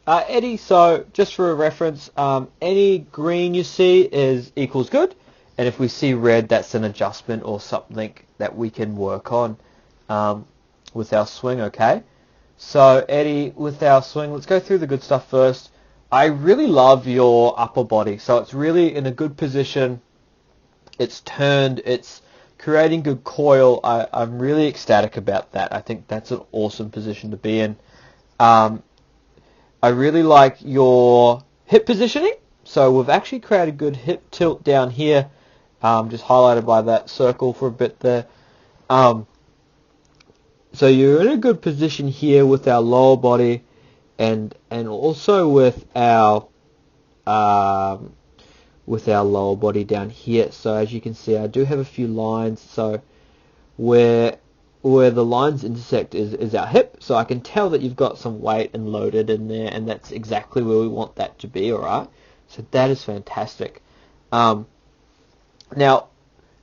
Eddie, so just for a reference, any green you see is equals good, and if we see red, that's an adjustment or something that we can work on with our swing, okay? So Eddie, with our swing, let's go through the good stuff first. I really love your upper body, so it's really in a good position. It's turned, it's creating good coil. I'm really ecstatic about that. I think that's an awesome position to be in. Um, I really like your hip positioning. So we've actually created good hip tilt down here, just highlighted by that circle for a bit there. So you're in a good position here with our lower body, and also with our lower body down here. So as you can see, I do have a few lines. So where the lines intersect is our hip, so I can tell that you've got some weight and loaded in there, and that's exactly where we want that to be, alright? So that is fantastic. Now,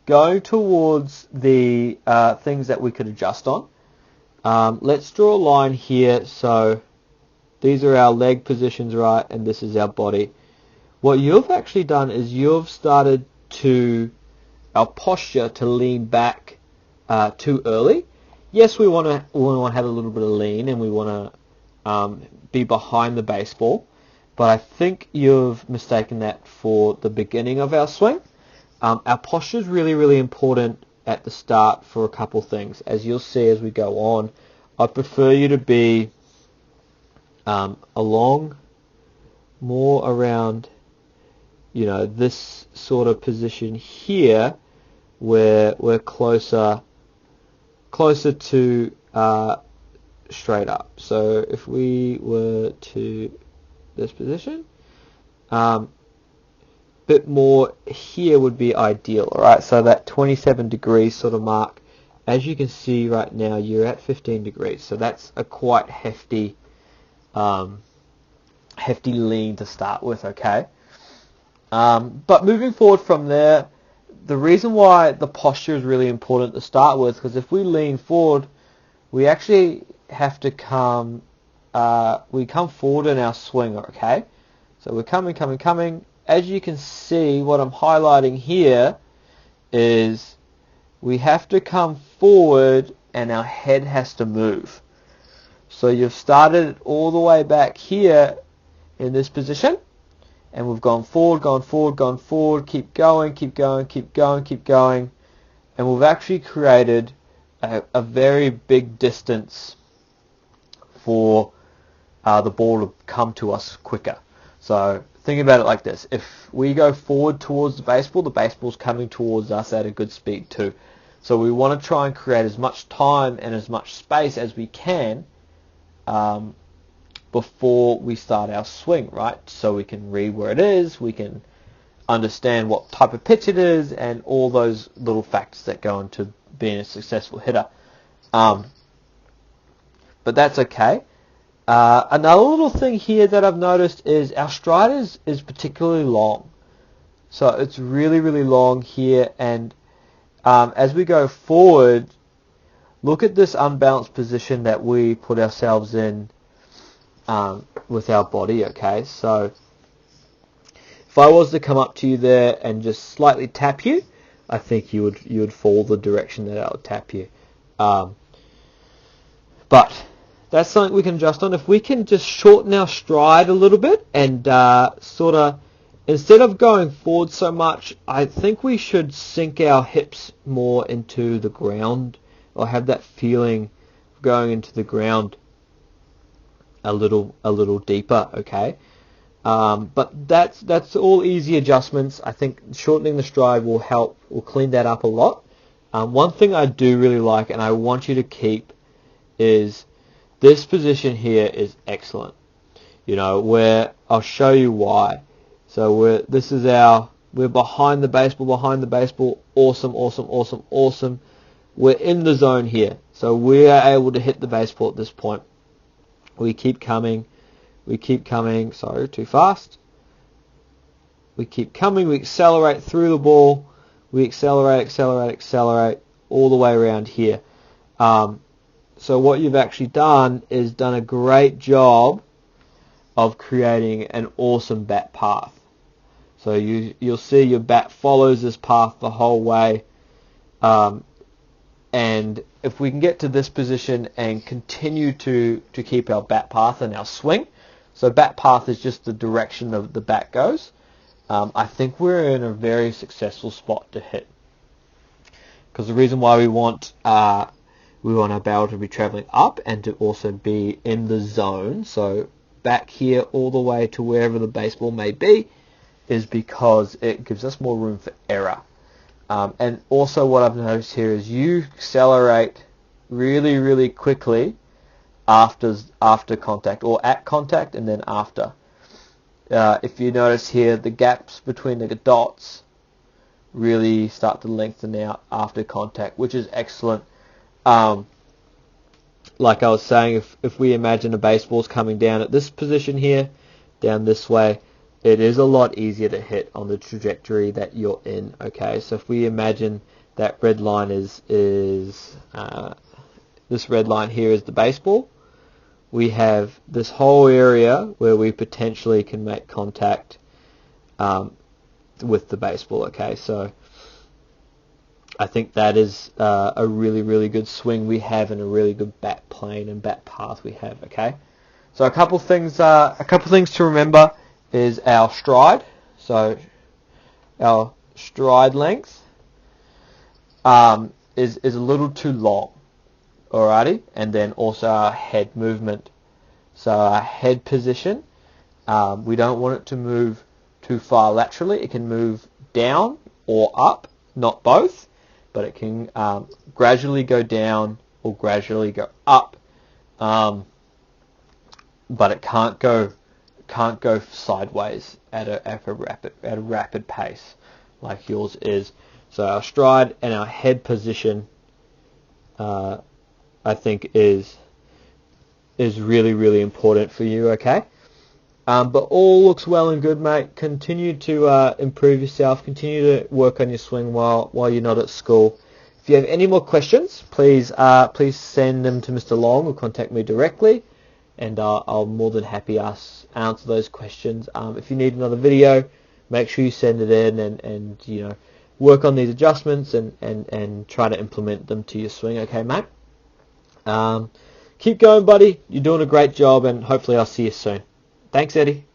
going towards the things that we could adjust on, let's draw a line here. So these are our leg positions, right, and this is our body. What you've actually done is you've started our posture to lean back too early. Yes, we want to have a little bit of lean, and we want to be behind the baseball, but I think you've mistaken that for the beginning of our swing. Our posture is really, really important at the start for a couple things. As you'll see as we go on, I prefer you to be along more around, this sort of position here, where we're closer to straight up. So if we were to this position, bit more here would be ideal. Alright, so that 27 degrees sort of mark, as you can see right now, you're at 15 degrees, so that's a quite hefty lean to start with, okay? But moving forward from there, the reason why the posture is really important to start with, because if we lean forward, we actually have to come forward in our swing, okay? So we're coming. As you can see, what I'm highlighting here is we have to come forward and our head has to move. So you've started all the way back here in this position, and we've gone forward, keep going, and we've actually created a very big distance for the ball to come to us quicker. So think about it like this: if we go forward towards the baseball's coming towards us at a good speed too. So we want to try and create as much time and as much space as we can before we start our swing, right? So we can read where it is, we can understand what type of pitch it is, and all those little factors that go into being a successful hitter. But that's okay. Another little thing here that I've noticed is our stride is particularly long. So it's really, really long here, and as we go forward, look at this unbalanced position that we put ourselves in with our body, okay? So if I was to come up to you there and just slightly tap you, I think you would fall the direction that I would tap you. But that's something we can adjust on. If we can just shorten our stride a little bit and sort of, instead of going forward so much, I think we should sink our hips more into the ground, or have that feeling of going into the ground a little deeper, okay? But that's all easy adjustments. I think shortening the stride will clean that up a lot. One thing I do really like, and I want you to keep, is this position here is excellent. Where I'll show you why. So we're behind the baseball, awesome. We're in the zone here, so we are able to hit the baseball at this point. We keep coming, sorry, too fast. We keep coming, we accelerate through the ball, we accelerate, all the way around here. So what you've actually done is done a great job of creating an awesome bat path. So you'll see your bat follows this path the whole way, and if we can get to this position and continue to keep our bat path and our swing, so bat path is just the direction of the bat goes, I think we're in a very successful spot to hit. Because the reason why we want our barrel to be traveling up and to also be in the zone, so back here all the way to wherever the baseball may be, is because it gives us more room for error. And also what I've noticed here is you accelerate really, really quickly after contact, or at contact and then after. If you notice here, the gaps between the dots really start to lengthen out after contact, which is excellent. Like I was saying, if we imagine a baseball's coming down at this position here, down this way, it is a lot easier to hit on the trajectory that you're in. Okay, so if we imagine that red line is this red line here is the baseball, we have this whole area where we potentially can make contact with the baseball. Okay, so I think that is a really, really good swing we have, and a really good bat plane and bat path we have. Okay, so a couple things to remember is our stride. So our stride length is a little too long, alrighty, and then also our head movement. So our head position, we don't want it to move too far laterally. It can move down or up, not both, but it can gradually go down or gradually go up, but it can't go sideways at a rapid pace like yours is. So our stride and our head position, I think is really, really important for you. Okay, but all looks well and good, mate. Continue to improve yourself. Continue to work on your swing while you're not at school. If you have any more questions, please send them to Mr. Long or contact me directly, and I'll more than happy answer those questions. If you need another video, make sure you send it in, and work on these adjustments and try to implement them to your swing. Okay, mate? Keep going, buddy. You're doing a great job, and hopefully I'll see you soon. Thanks, Eddie.